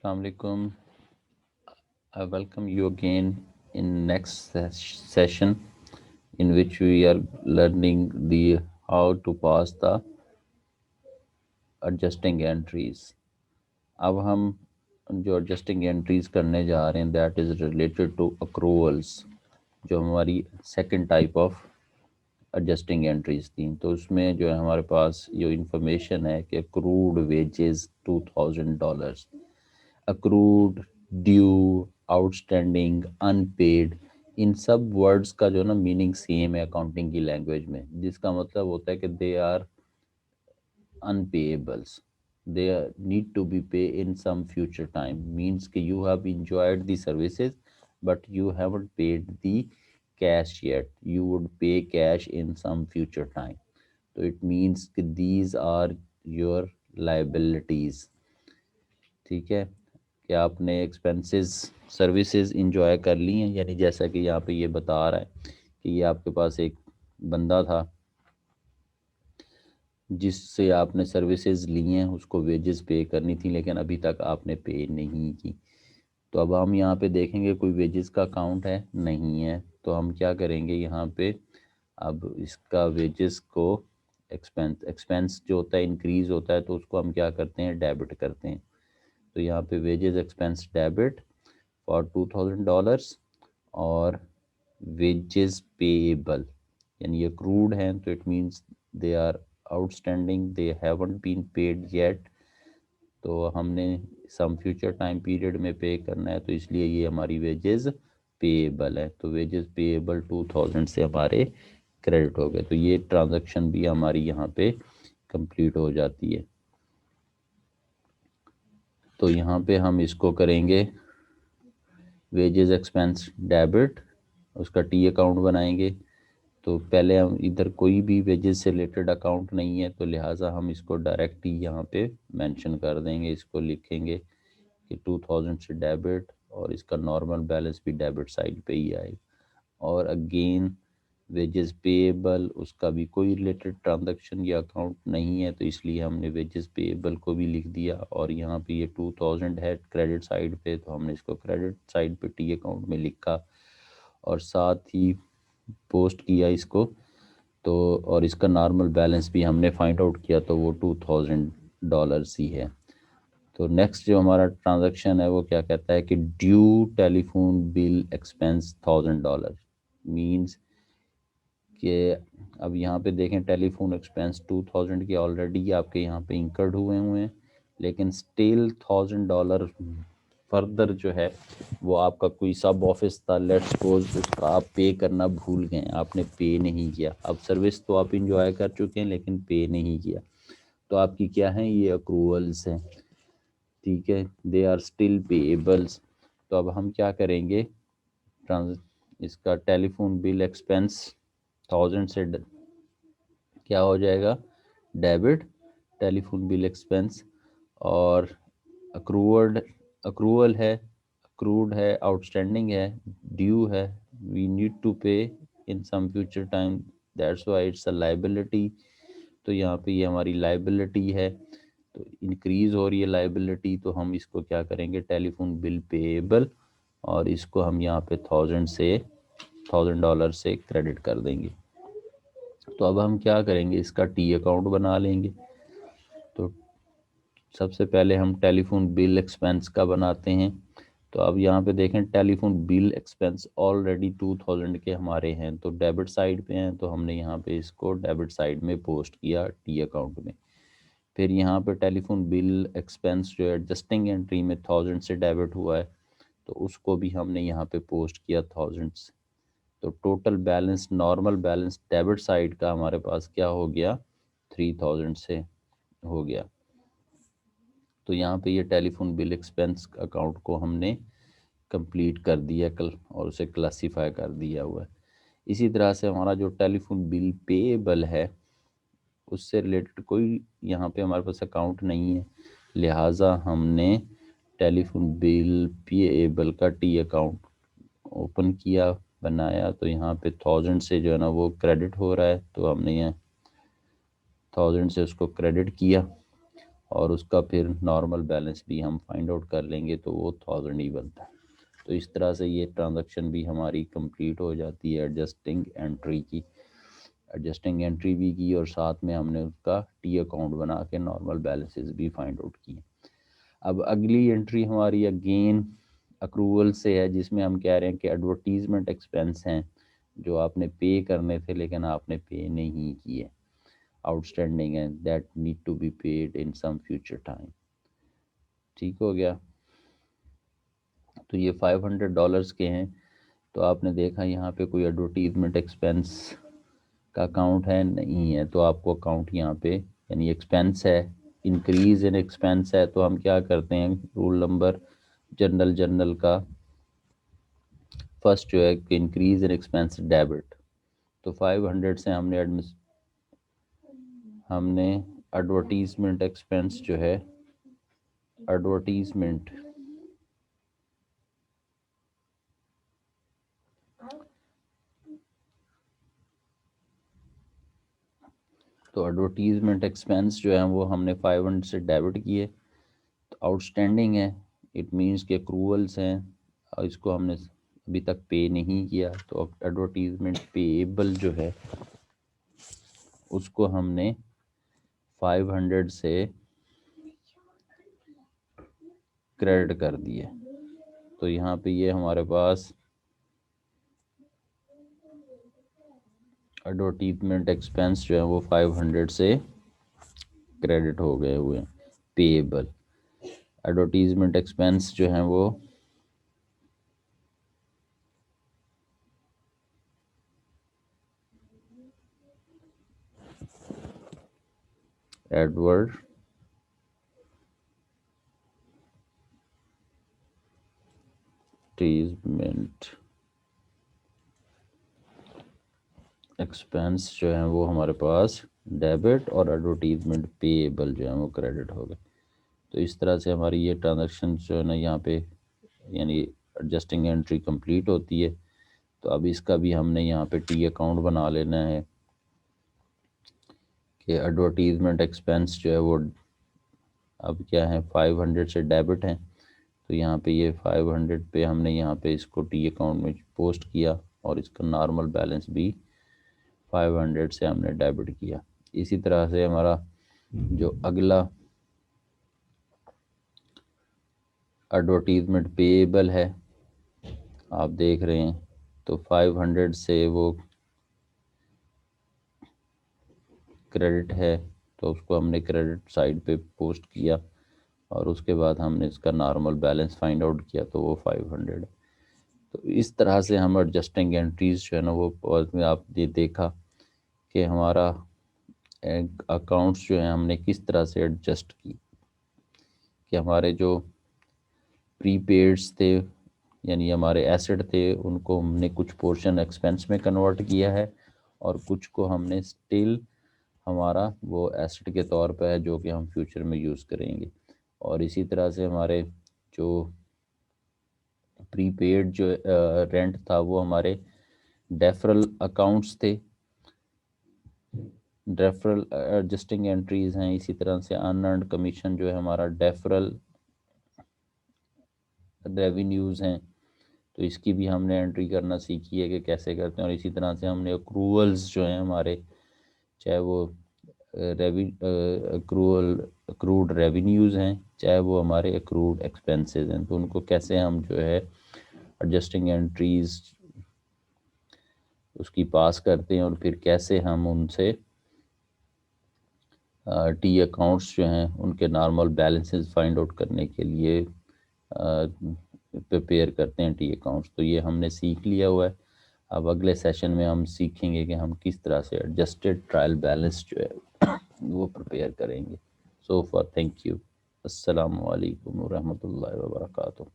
Assalamualaikum. I welcome you again in next session in which we are learning the how to pass the adjusting entries. अब हम जो adjusting entries करने जा रहे हैं that is related to accruals, जो हमारी second type of adjusting entries थी। तो उसमें जो है हमारे पास ये information है कि accrued wages $2,000, accrued, due, outstanding, unpaid, इन सब वर्ड्स का जो ना मीनिंग सेम है अकाउंटिंग की लैंग्वेज में, जिसका मतलब होता है कि they are unpayables, they need to be paid in some future time, means कि you have enjoyed the services but you haven't paid the cash yet, you would pay cash in some future time. तो it means कि these are your liabilities। ठीक है, कि आपने expenses services enjoy कर ली हैं, यानी जैसा कि यहाँ पे ये बता रहा है कि ये आपके पास एक बंदा था जिससे आपने सर्विसेज ली हैं, उसको वेजेस पे करनी थी लेकिन अभी तक आपने पे नहीं की। तो अब हम यहाँ पे देखेंगे कोई वेजेस का अकाउंट है, नहीं है, तो हम क्या करेंगे यहाँ पे, अब इसका वेजेस को एक्सपेंस जो होता है इंक्रीज होता है तो उसको हम क्या करते हैं, डेबिट करते हैं। तो यहाँ पे वेजेस एक्सपेंस डेबिट फॉर $2,000 और वेजेस पेएबल यानी अक्रूड हैं तो it means they are outstanding, they haven't been paid yet, तो हमने सम फ्यूचर टाइम पीरियड में पे करना है, तो इसलिए ये हमारी वेजेस पेएबल है। तो वेजेस पेएबल 2000 से हमारे क्रेडिट हो गए, तो ये ट्रांजैक्शन भी हमारी यहाँ पे कंप्लीट हो जाती है। तो यहाँ पे हम इसको करेंगे वेजेस एक्सपेंस डेबिट, उसका टी अकाउंट बनाएंगे। तो पहले हम इधर कोई भी वेजेस से रिलेटेड अकाउंट नहीं है तो लिहाजा हम इसको डायरेक्ट ही यहाँ पे मेंशन कर देंगे, इसको लिखेंगे कि 2000 से डेबिट और इसका नॉर्मल बैलेंस भी डेबिट साइड पे ही आएगा। और अगेन वेजेस पेएबल, उसका भी कोई रिलेटेड ट्रांजैक्शन या अकाउंट नहीं है तो इसलिए हमने वेजेस पेएबल को भी लिख दिया। और यहाँ पे ये 2000 है क्रेडिट साइड पे तो हमने इसको क्रेडिट साइड पे टी अकाउंट में लिखा और साथ ही पोस्ट किया इसको। तो और इसका नॉर्मल बैलेंस भी हमने फाइंड आउट किया तो वो $2,000 ही है। तो नेक्स्ट जो हमारा ट्रांजैक्शन है वो क्या कहता है कि due telephone bill expense $1,000, means कि अब यहाँ पे देखें टेलीफोन एक्सपेंस 2000 के ऑलरेडी आपके यहाँ पे इंकर्ड हुए हैं, लेकिन स्टिल $1,000 फर्दर जो है वो आपका कोई सब ऑफिस था, लेट्स सपोज उसका आप पे करना भूल गए, आपने पे नहीं किया। अब सर्विस तो आप इंजॉय कर चुके हैं लेकिन पे नहीं किया, तो आपकी क्या है, ये अक्रूवल्स हैं। ठीक है, दे आर स्टिल पेएबल्स। तो अब हम क्या करेंगे, ट्रांस इसका टेलीफोन बिल एक्सपेंस 1000 से क्या हो जाएगा, डेबिट टेलीफोन बिल एक्सपेंस। और अक्रूवर्ड अक्रूवल है, अक्रूड है, आउटस्टैंडिंग है, ड्यू है, we need to pay in some future time, that's why it's a liability. तो यहाँ पे ये हमारी लाइबिलिटी है, तो इंक्रीज हो रही है लाइबिलिटी, तो हम इसको क्या करेंगे, टेलीफोन बिल पेएबल, और इसको हम यहाँ पे $1,000 से क्रेडिट कर देंगे। तो अब हम क्या करेंगे, इसका टी अकाउंट बना लेंगे। तो सबसे पहले हम टेलीफोन बिल एक्सपेंस का बनाते हैं। तो अब यहाँ पे देखें टेलीफोन बिल एक्सपेंस ऑलरेडी 2000 के हमारे हैं तो डेबिट साइड पे हैं, तो हमने यहाँ पे इसको डेबिट साइड में पोस्ट किया टी अकाउंट में। फिर यहाँ पे टेलीफोन बिल एक्सपेंस जो एडजस्टिंग एंट्री में 1000 से डेबिट हुआ है तो उसको भी हमने यहाँ पे पोस्ट किया 1000 से। तो total balance, normal balance debit side का हमारे पास क्या हो गया, 3000 से हो गया। तो यहाँ पे ये टेलीफोन बिल एक्सपेंस अकाउंट को हमने कंप्लीट कर दिया कल और उसे क्लासीफाई कर दिया हुआ है। इसी तरह से हमारा जो टेलीफोन बिल पेएबल है उससे रिलेटेड कोई यहाँ पे हमारे पास अकाउंट नहीं है, लिहाजा हमने टेलीफोन बिल पेएबल का टी अकाउंट ओपन किया, बनाया। तो यहाँ पे 1000 से जो है ना वो क्रेडिट हो रहा है, तो हमने यहाँ 1000 से उसको क्रेडिट किया और उसका फिर नॉर्मल बैलेंस भी हम फाइंड आउट कर लेंगे, तो वो 1000 ही बनता है। तो इस तरह से ये ट्रांजैक्शन भी हमारी कंप्लीट हो जाती है एडजस्टिंग एंट्री की। एडजस्टिंग एंट्री भी की और साथ में हमने उसका टी अकाउंट बना के नॉर्मल बैलेंसेस भी फाइंड आउट किए। अब अगली एंट्री हमारी अगेन अक्रूवल से है, जिसमें हम कह रहे हैं कि एडवर्टीजमेंट एक्सपेंस हैं जो आपने पे करने थे लेकिन आपने पे नहीं किए, आउटस्टैंडिंग है, that need to be paid in some future time. ठीक हो गया। तो ये $500 के हैं। तो आपने देखा यहाँ पे कोई एडवर्टीजमेंट एक्सपेंस का अकाउंट है नहीं है, तो आपको अकाउंट यहाँ पे यानी एक्सपेंस है, इंक्रीज इन एक्सपेंस है, तो हम क्या करते हैं, रूल नंबर जनरल का फर्स्ट जो है कि इंक्रीज इन एक्सपेंस डेबिट। तो 500 से हमने एडवर्टीजमेंट एक्सपेंस जो है, एडवर्टीजमेंट तो एडवर्टीजमेंट एक्सपेंस जो है वो हमने 500 से डेबिट किए। तो आउटस्टैंडिंग है, इट मीन्स के अक्रूवल्स हैं और इसको हमने अभी तक पे नहीं किया, तो एडवर्टीजमेंट पेएबल जो है उसको हमने 500 से क्रेडिट कर दिए। तो यहाँ पे ये हमारे पास एडवर्टीजमेंट एक्सपेंस जो है वो 500 से क्रेडिट हो गए हुए हैं, पेएबल। एडवर्टीजमेंट एक्सपेंस जो है वो एडवर्टीजमेंट एक्सपेंस जो है वो हमारे पास डेबिट और एडवर्टीजमेंट पेएबल जो है वो क्रेडिट हो गए। तो इस तरह से हमारी ये ट्रांजैक्शन जो है ना यहाँ पे यानी एडजस्टिंग एंट्री कंप्लीट होती है। तो अब इसका भी हमने यहाँ पे टी अकाउंट बना लेना है कि एडवर्टीजमेंट एक्सपेंस जो है वो अब क्या है 500 से डेबिट है। तो यहाँ पे ये 500 पे हमने यहाँ पे इसको टी अकाउंट में पोस्ट किया और इसका नॉर्मल बैलेंस भी 500 से हमने डेबिट किया। इसी तरह से हमारा जो अगला एडवर्टीजमेंट पेएबल है आप देख रहे हैं, तो 500 से वो क्रेडिट है, तो उसको हमने क्रेडिट साइड पे पोस्ट किया और उसके बाद हमने इसका नॉर्मल बैलेंस फाइंड आउट किया, तो वो 500 है। तो इस तरह से हम एडजस्टिंग एंट्रीज जो है ना वो में आप ये देखा कि हमारा अकाउंट्स जो है हमने किस तरह से एडजस्ट की, कि हमारे जो प्रीपेड्स थे यानी हमारे एसेट थे उनको हमने कुछ पोर्शन एक्सपेंस में कन्वर्ट किया है और कुछ को हमने स्टिल हमारा वो एसेट के तौर पे है जो कि हम फ्यूचर में यूज़ करेंगे। और इसी तरह से हमारे जो प्रीपेड जो रेंट था वो हमारे डेफरल अकाउंट्स थे, डेफरल एडजस्टिंग एंट्रीज हैं। इसी तरह से अनअर्न्ड कमीशन जो है हमारा डेफरल रेवेन्यूज़ हैं, तो इसकी भी हमने एंट्री करना सीखी है कि कैसे करते हैं। और इसी तरह से हमने अक्रूवल्स जो हैं हमारे, चाहे वो अक्रूड रेवेन्यूज़ हैं चाहे वो हमारे अक्रूड एक्सपेंसेस हैं, तो उनको कैसे हम जो है एडजस्टिंग एंट्रीज उसकी पास करते हैं और फिर कैसे हम उनसे टी अकाउंट्स जो हैं उनके नॉर्मल बैलेंसेस फाइंड आउट करने के लिए प्रिपेयर करते हैं टी अकाउंट्स। तो ये हमने सीख लिया हुआ है। अब अगले सेशन में हम सीखेंगे कि हम किस तरह से एडजस्टेड ट्रायल बैलेंस जो है वो प्रिपेयर करेंगे। So for thank you. अस्सलाम वालेकुम रहमतुल्लाहि व बरकातुहू।